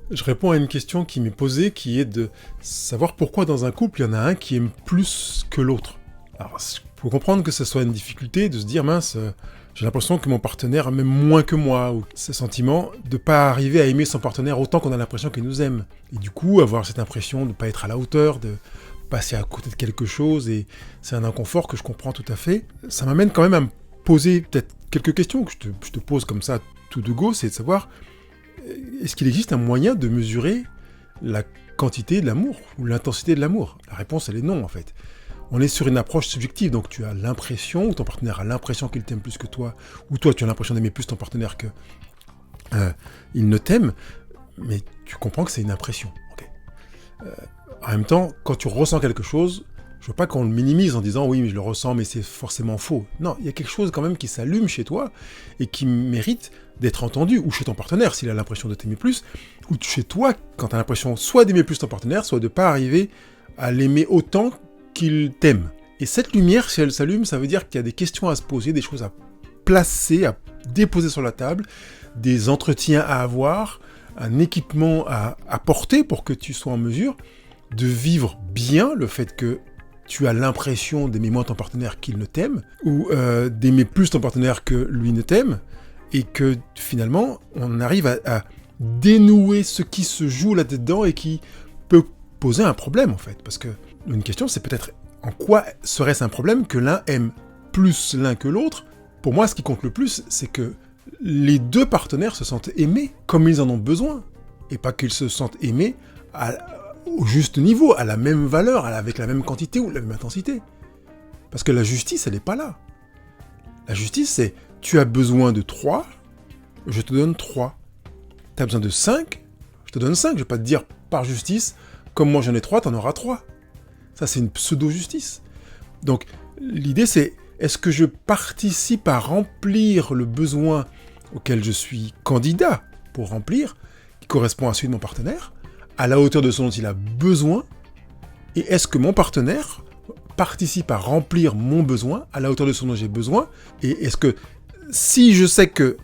Je réponds à une question qui m'est posée, qui est de savoir pourquoi dans un couple, il y en a un qui aime plus que l'autre. Alors, il faut comprendre que ce soit une difficulté de se dire, mince, j'ai l'impression que mon partenaire m'aime moins que moi, ou ce sentiment de ne pas arriver à aimer son partenaire autant qu'on a l'impression qu'il nous aime. Et du coup, avoir cette impression de ne pas être à la hauteur, de passer à côté de quelque chose, et c'est un inconfort que je comprends tout à fait. Ça m'amène quand même à me poser peut-être quelques questions que je te pose comme ça tout de go, c'est de savoir, est-ce qu'il existe un moyen de mesurer la quantité de l'amour ou l'intensité de l'amour? La réponse, elle est non, en fait. On est sur une approche subjective, donc tu as l'impression, ou ton partenaire a l'impression qu'il t'aime plus que toi, ou toi tu as l'impression d'aimer plus ton partenaire que il ne t'aime, mais tu comprends que c'est une impression. Okay. En même temps, quand tu ressens quelque chose, je veux pas qu'on le minimise en disant oui mais je le ressens mais c'est forcément faux. Non, il y a quelque chose quand même qui s'allume chez toi et qui mérite d'être entendu, ou chez ton partenaire s'il a l'impression de t'aimer plus, ou chez toi quand tu as l'impression soit d'aimer plus ton partenaire, soit de ne pas arriver à l'aimer autant qu'il t'aime. Et cette lumière, si elle s'allume, ça veut dire qu'il y a des questions à se poser, des choses à placer, à déposer sur la table, des entretiens à avoir, un équipement à porter pour que tu sois en mesure de vivre bien le fait que tu as l'impression d'aimer moins ton partenaire qu'il ne t'aime, ou d'aimer plus ton partenaire que lui ne t'aime, et que finalement, on arrive à dénouer ce qui se joue là-dedans et qui peut poser un problème, en fait. Parce que une question, c'est peut-être en quoi serait-ce un problème que l'un aime plus l'un que l'autre. Pour moi, ce qui compte le plus, c'est que les deux partenaires se sentent aimés comme ils en ont besoin, et pas qu'ils se sentent aimés au juste niveau, à la même valeur, avec la même quantité ou la même intensité. Parce que la justice, elle n'est pas là. La justice, c'est tu as besoin de 3, je te donne 3. Tu as besoin de 5, je te donne 5. Je ne vais pas te dire par justice, comme moi j'en ai 3, tu en auras 3. Ça, c'est une pseudo-justice. Donc, l'idée, c'est est-ce que je participe à remplir le besoin auquel je suis candidat pour remplir, qui correspond à celui de mon partenaire, à la hauteur de ce dont il a besoin, et est-ce que mon partenaire participe à remplir mon besoin à la hauteur de ce dont j'ai besoin, et est-ce que si je sais que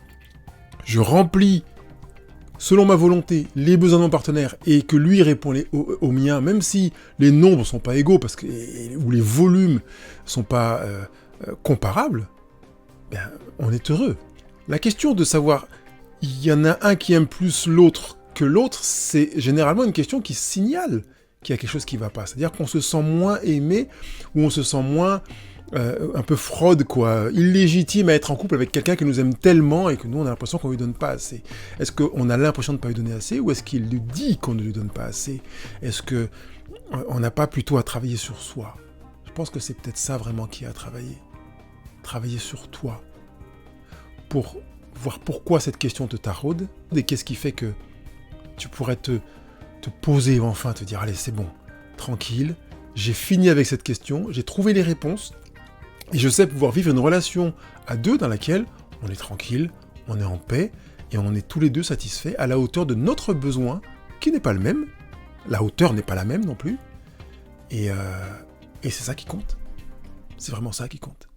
je remplis selon ma volonté les besoins de mon partenaire et que lui répond aux miens, même si les nombres ne sont pas égaux ou les volumes ne sont pas comparables, ben, on est heureux. La question de savoir il y en a un qui aime plus l'autre que l'autre, c'est généralement une question qui signale qu'il y a quelque chose qui ne va pas. C'est-à-dire qu'on se sent moins aimé, ou on se sent moins un peu fraude, quoi, illégitime à être en couple avec quelqu'un qui nous aime tellement et que nous, on a l'impression qu'on ne lui donne pas assez. Est-ce qu'on a l'impression de ne pas lui donner assez, ou est-ce qu'il lui dit qu'on ne lui donne pas assez? Est-ce qu'on n'a pas plutôt à travailler sur soi? Je pense que c'est peut-être ça vraiment qui a à travailler. Travailler sur toi. Pour voir pourquoi cette question te taraude, et qu'est-ce qui fait que tu pourrais te poser enfin, te dire, allez, c'est bon, tranquille, j'ai fini avec cette question, j'ai trouvé les réponses, et je sais pouvoir vivre une relation à deux dans laquelle on est tranquille, on est en paix, et on est tous les deux satisfaits à la hauteur de notre besoin, qui n'est pas le même, la hauteur n'est pas la même non plus, et c'est ça qui compte. C'est vraiment ça qui compte.